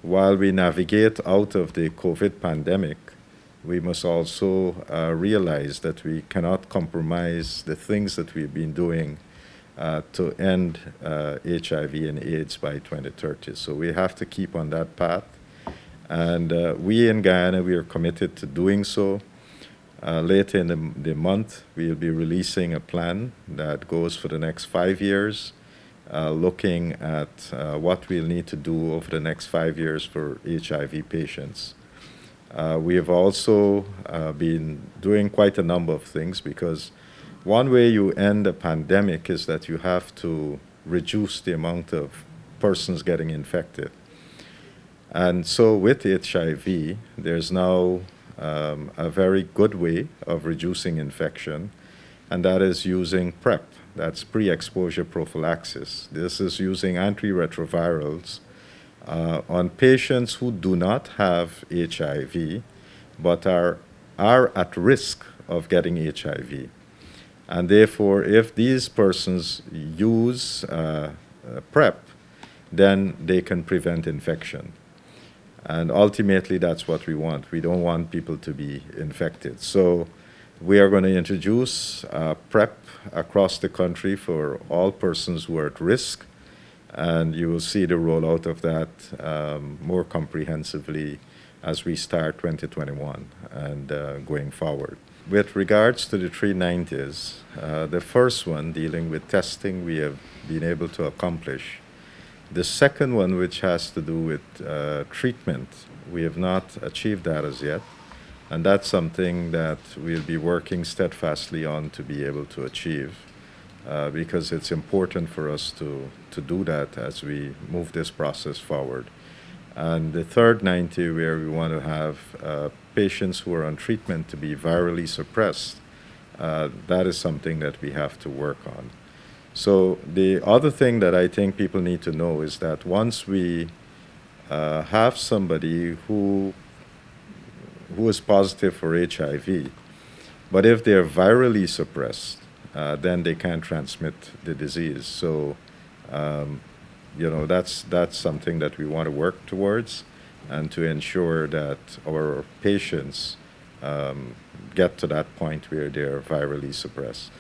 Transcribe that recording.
while we navigate out of the COVID pandemic, we must also realize that we cannot compromise the things that we've been doing to end HIV and AIDS by 2030. So we have to keep on that path. And we in Guyana, we are committed to doing so. Later in the month, we'll be releasing a plan that goes for the next 5 years, looking at what we'll need to do over the next 5 years for HIV patients. We have also been doing quite a number of things, because one way you end a pandemic is that you have to reduce the amount of persons getting infected. And so with HIV, there's now a very good way of reducing infection, and that is using PrEP. That's pre-exposure prophylaxis. This is using antiretrovirals on patients who do not have HIV, but are at risk of getting HIV. And therefore, if these persons use PrEP, then they can prevent infection. And ultimately, that's what we want. We don't want people to be infected. So we are going to introduce PrEP across the country for all persons who are at risk. And you will see the rollout of that more comprehensively as we start 2021 and going forward. With regards to the 390s, the first one, dealing with testing, we have been able to accomplish. The second one, which has to do with treatment, we have not achieved that as yet. And that's something that we'll be working steadfastly on to be able to achieve, because it's important for us to do that as we move this process forward. And the third 90, where we want to have patients who are on treatment to be virally suppressed, that is something that we have to work on. So the other thing that I think people need to know is that once we have somebody who is positive for HIV, but if they're virally suppressed, then they can't transmit the disease. So, that's something that we want to work towards, and to ensure that our patients get to that point where they're virally suppressed.